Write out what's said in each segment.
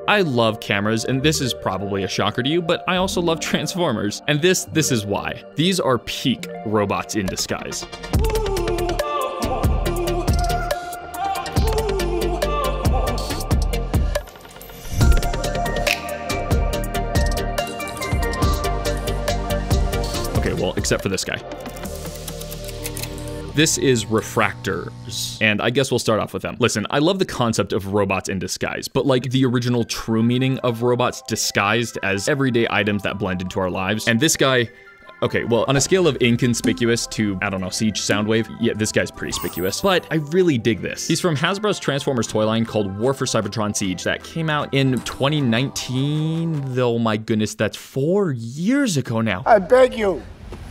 I love cameras, and this is probably a shocker to you, but I also love Transformers. And this is why. These are peak robots in disguise. Okay, well, except for this guy. This is refractors, and I guess we'll start off with them. Listen, I love the concept of robots in disguise, but like the original true meaning of robots disguised as everyday items that blend into our lives. And this guy, okay, well, on a scale of inconspicuous to, I don't know, Siege Soundwave, yeah, this guy's pretty conspicuous, but I really dig this. He's from Hasbro's Transformers toy line called War for Cybertron Siege that came out in 2019. Oh my goodness, that's 4 years ago now. I beg you.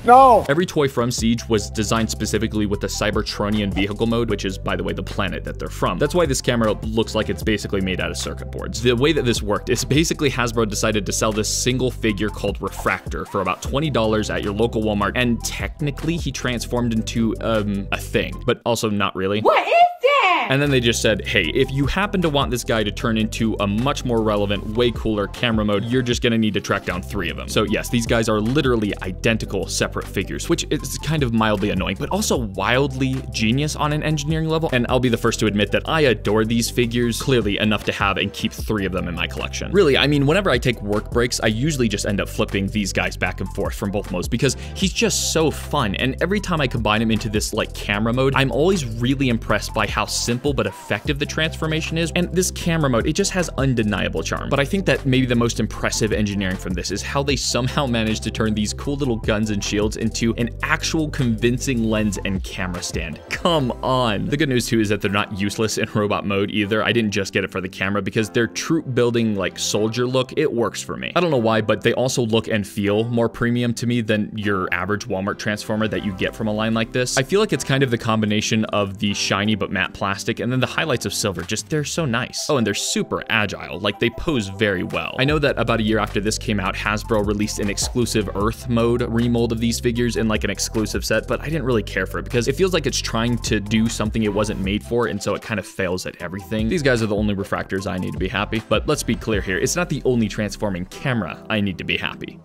No! Every toy from Siege was designed specifically with the Cybertronian vehicle mode, which is, by the way, the planet that they're from. That's why this camera looks like it's basically made out of circuit boards. The way that this worked is basically Hasbro decided to sell this single figure called Refractor for about $20 at your local Walmart, and technically he transformed into a thing, but also not really. What is that? And then they just said, hey, if you happen to want this guy to turn into a much more relevant, way cooler camera mode, you're just gonna need to track down 3 of them. So yes, these guys are literally identical separate figures, which is kind of mildly annoying, but also wildly genius on an engineering level. And I'll be the first to admit that I adore these figures, clearly enough to have and keep 3 of them in my collection. Really, I mean, whenever I take work breaks, I usually just end up flipping these guys back and forth from both modes because he's just so fun. And every time I combine him into this like camera mode, I'm always really impressed by how simple but effective the transformation is. And this camera mode, it just has undeniable charm. But I think that maybe the most impressive engineering from this is how they somehow managed to turn these cool little guns and shields into an actual convincing lens and camera stand. Come on. The good news too is that they're not useless in robot mode either. I didn't just get it for the camera because their troop building like soldier look, it works for me. I don't know why, but they also look and feel more premium to me than your average Walmart Transformer that you get from a line like this. I feel like it's kind of the combination of the shiny but matte plastic and then the highlights of silver, just they're so nice. Oh, and they're super agile, like they pose very well. I know that about a year after this came out, Hasbro released an exclusive Earth mode remold of these figures in like an exclusive set, but I didn't really care for it because it feels like it's trying to do something it wasn't made for, and so it kind of fails at everything. These guys are the only refractors I need to be happy, but let's be clear here, it's not the only transforming camera I need to be happy.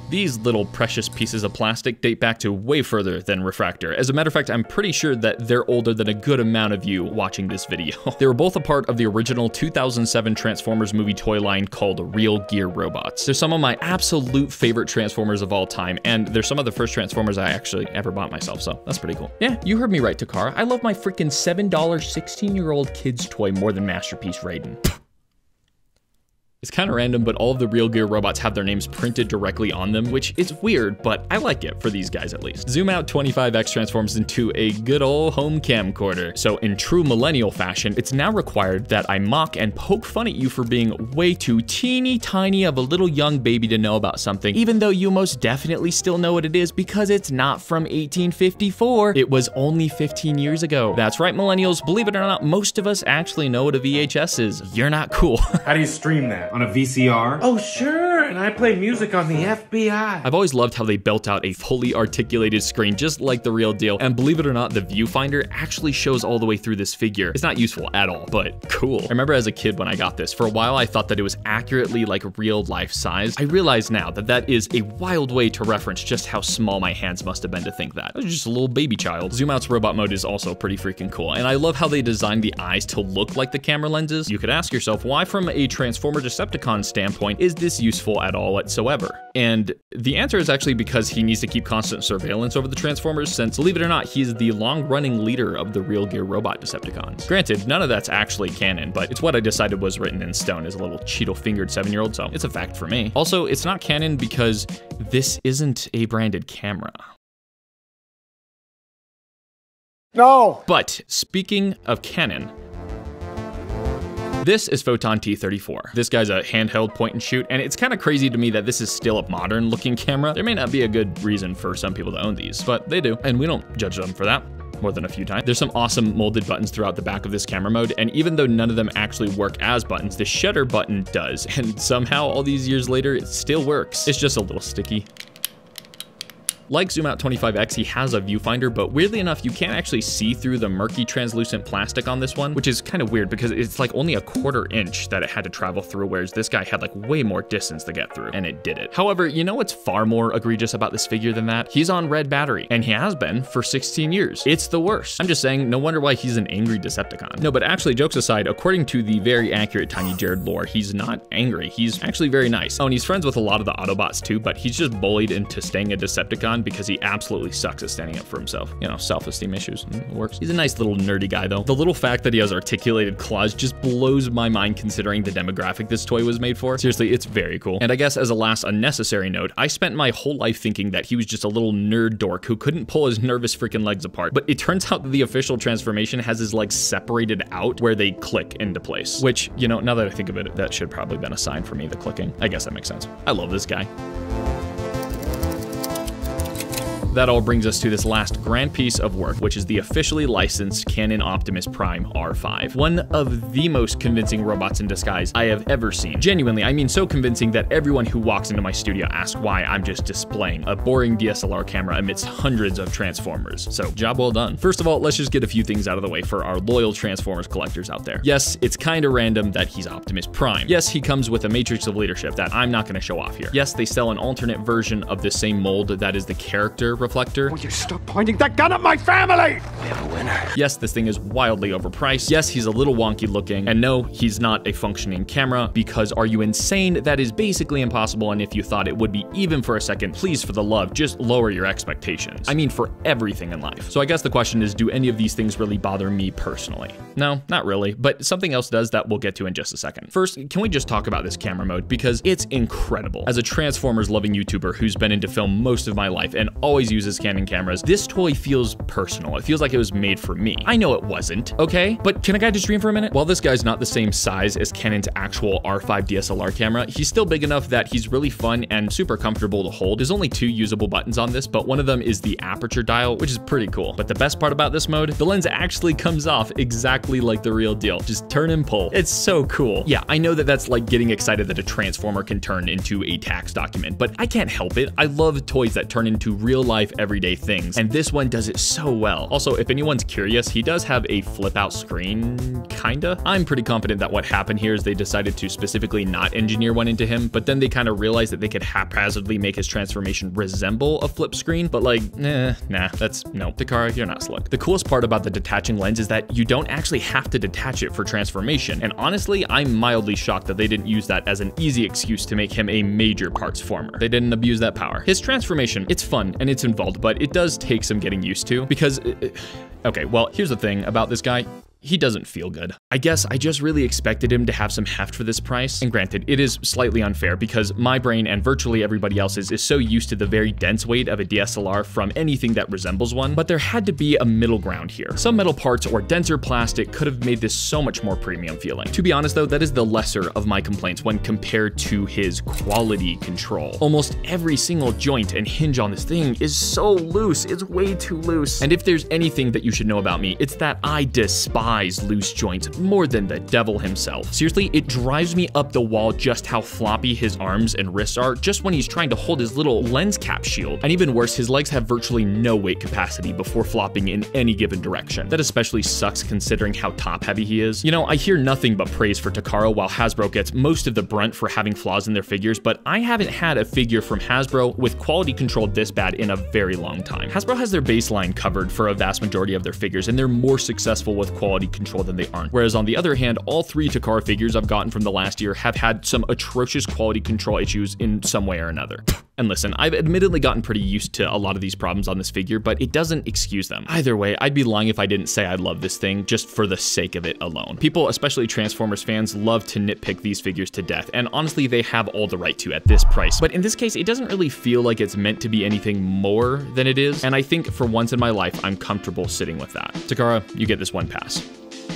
These little precious pieces of plastic date back to way further than Refractor. As a matter of fact, I'm pretty sure that they're older than a good amount of you watching this video. They were both a part of the original 2007 Transformers movie toy line called Real Gear Robots. They're some of my absolute favorite Transformers of all time, and they're some of the first Transformers I actually ever bought myself, so that's pretty cool. Yeah, you heard me right, Takara. I love my freaking $7 16-year-old kid's toy more than Masterpiece Raiden. It's kind of random, but all of the Real Gear robots have their names printed directly on them, which is weird, but I like it for these guys at least. Zoom out 25X transforms into a good old home camcorder. So in true millennial fashion, it's now required that I mock and poke fun at you for being way too teeny tiny of a little young baby to know about something, even though you most definitely still know what it is because it's not from 1854. It was only 15 years ago. That's right, millennials, believe it or not, most of us actually know what a VHS is. You're not cool. How do you stream that? On a VCR? Oh, sure, and I play music on the FBI. I've always loved how they built out a fully articulated screen just like the real deal, and believe it or not, the viewfinder actually shows all the way through this figure. It's not useful at all, but cool. I remember as a kid when I got this, for a while I thought that it was accurately like real life size. I realize now that that is a wild way to reference just how small my hands must have been to think that. I was just a little baby child. Zoom out's robot mode is also pretty freaking cool, and I love how they designed the eyes to look like the camera lenses. You could ask yourself, why from a Transformer Decepticon standpoint is this useful at all whatsoever? And the answer is actually because he needs to keep constant surveillance over the Transformers, since, believe it or not, he's the long-running leader of the Real Gear robot Decepticons. Granted, none of that's actually canon, but it's what I decided was written in stone as a little Cheeto-fingered 7-year-old, so it's a fact for me. Also, it's not canon because this isn't a branded camera. No! But speaking of canon, this is Photon T34. This guy's a handheld point and shoot, and it's kind of crazy to me that this is still a modern looking camera. There may not be a good reason for some people to own these, but they do, and we don't judge them for that more than a few times. There's some awesome molded buttons throughout the back of this camera mode, and even though none of them actually work as buttons, the shutter button does, and somehow all these years later, it still works. It's just a little sticky. Like Zoom Out 25X, he has a viewfinder, but weirdly enough, you can't actually see through the murky translucent plastic on this one, which is kind of weird because it's like only a 1/4 inch that it had to travel through, whereas this guy had like way more distance to get through, and it did it. However, you know what's far more egregious about this figure than that? He's on red battery, and he has been for 16 years. It's the worst. I'm just saying, no wonder why he's an angry Decepticon. No, but actually, jokes aside, according to the very accurate Tiny Jared lore, he's not angry. He's actually very nice. Oh, and he's friends with a lot of the Autobots too, but he's just bullied into staying a Decepticon because he absolutely sucks at standing up for himself. You know, self-esteem issues. It works. He's a nice little nerdy guy though. The little fact that he has articulated claws just blows my mind considering the demographic this toy was made for. Seriously, it's very cool. And I guess as a last unnecessary note, I spent my whole life thinking that he was just a little nerd dork who couldn't pull his nervous freaking legs apart. But it turns out that the official transformation has his legs separated out where they click into place. Which, you know, now that I think of it, that should probably been a sign for me, the clicking. I guess that makes sense. I love this guy. That all brings us to this last grand piece of work, which is the officially licensed Canon Optimus Prime R5. One of the most convincing robots in disguise I have ever seen. Genuinely, I mean so convincing that everyone who walks into my studio asks why I'm just displaying a boring DSLR camera amidst hundreds of Transformers. So, job well done. First of all, let's just get a few things out of the way for our loyal Transformers collectors out there. Yes, it's kinda random that he's Optimus Prime. Yes, he comes with a matrix of leadership that I'm not gonna show off here. Yes, they sell an alternate version of the same mold that is the character reflector. Will you stop pointing that gun at my family? We have a winner. Yes, this thing is wildly overpriced. Yes, he's a little wonky looking. And no, he's not a functioning camera, because are you insane? That is basically impossible, and if you thought it would be even for a second, please, for the love, just lower your expectations. I mean, for everything in life. So I guess the question is, do any of these things really bother me personally? No, not really, but something else does that we'll get to in just a second. First, can we just talk about this camera mode, because it's incredible. As a Transformers loving YouTuber who's been into film most of my life and always uses Canon cameras, this toy feels personal. It feels like it was made for me. I know it wasn't, okay? But can a guy just dream for a minute? While this guy's not the same size as Canon's actual R5 DSLR camera, he's still big enough that he's really fun and super comfortable to hold. There's only 2 usable buttons on this, but one of them is the aperture dial, which is pretty cool. But the best part about this mode, the lens actually comes off exactly like the real deal. Just turn and pull. It's so cool. Yeah, I know that that's like getting excited that a Transformer can turn into a tax document, but I can't help it. I love toys that turn into real life everyday things, and this one does it so well. Also, if anyone's curious, he does have a flip out screen, kinda. I'm pretty confident that what happened here is they decided to specifically not engineer one into him, but then they kind of realized that they could haphazardly make his transformation resemble a flip screen, but like, nah, that's no. Takara, you're not slick. The coolest part about the detaching lens is that you don't actually have to detach it for transformation, and honestly, I'm mildly shocked that they didn't use that as an easy excuse to make him a major parts former. They didn't abuse that power. His transformation, it's fun and it's involved, but it does take some getting used to, because okay, well, here's the thing about this guy. He doesn't feel good. I guess I just really expected him to have some heft for this price. And granted, it is slightly unfair because my brain and virtually everybody else's is so used to the very dense weight of a DSLR from anything that resembles one, but there had to be a middle ground here. Some metal parts or denser plastic could have made this so much more premium feeling. To be honest though, that is the lesser of my complaints when compared to his quality control. Almost every single joint and hinge on this thing is so loose. It's way too loose. And if there's anything that you should know about me, it's that I despise loose joints more than the devil himself. Seriously, it drives me up the wall just how floppy his arms and wrists are just when he's trying to hold his little lens cap shield. And even worse, his legs have virtually no weight capacity before flopping in any given direction. That especially sucks considering how top heavy he is. You know, I hear nothing but praise for Takara while Hasbro gets most of the brunt for having flaws in their figures, but I haven't had a figure from Hasbro with quality control this bad in a very long time. Hasbro has their baseline covered for a vast majority of their figures, and they're more successful with quality control than they aren't. Whereas on the other hand, all 3 Takara figures I've gotten from the last year have had some atrocious quality control issues in some way or another. And listen, I've admittedly gotten pretty used to a lot of these problems on this figure, but it doesn't excuse them. Either way, I'd be lying if I didn't say I love this thing just for the sake of it alone. People, especially Transformers fans, love to nitpick these figures to death, and honestly, they have all the right to at this price. But in this case, it doesn't really feel like it's meant to be anything more than it is, and I think for once in my life, I'm comfortable sitting with that. Takara, you get this one pass.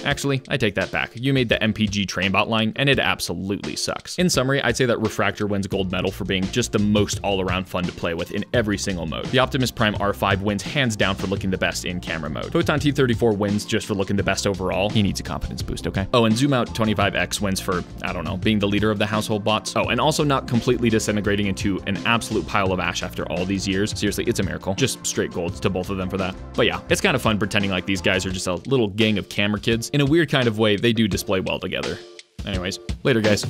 Actually, I take that back. You made the MPG Trainbot line, and it absolutely sucks. In summary, I'd say that Refractor wins gold medal for being just the most all-around fun to play with in every single mode. The Optimus Prime R5 wins hands down for looking the best in camera mode. Photon T34 wins just for looking the best overall. He needs a confidence boost, okay? Oh, and Zoom Out 25X wins for, I don't know, being the leader of the household bots. Oh, and also not completely disintegrating into an absolute pile of ash after all these years. Seriously, it's a miracle. Just straight golds to both of them for that. But yeah, it's kind of fun pretending like these guys are just a little gang of camera kids. In a weird kind of way, they do display well together. Anyways, later guys.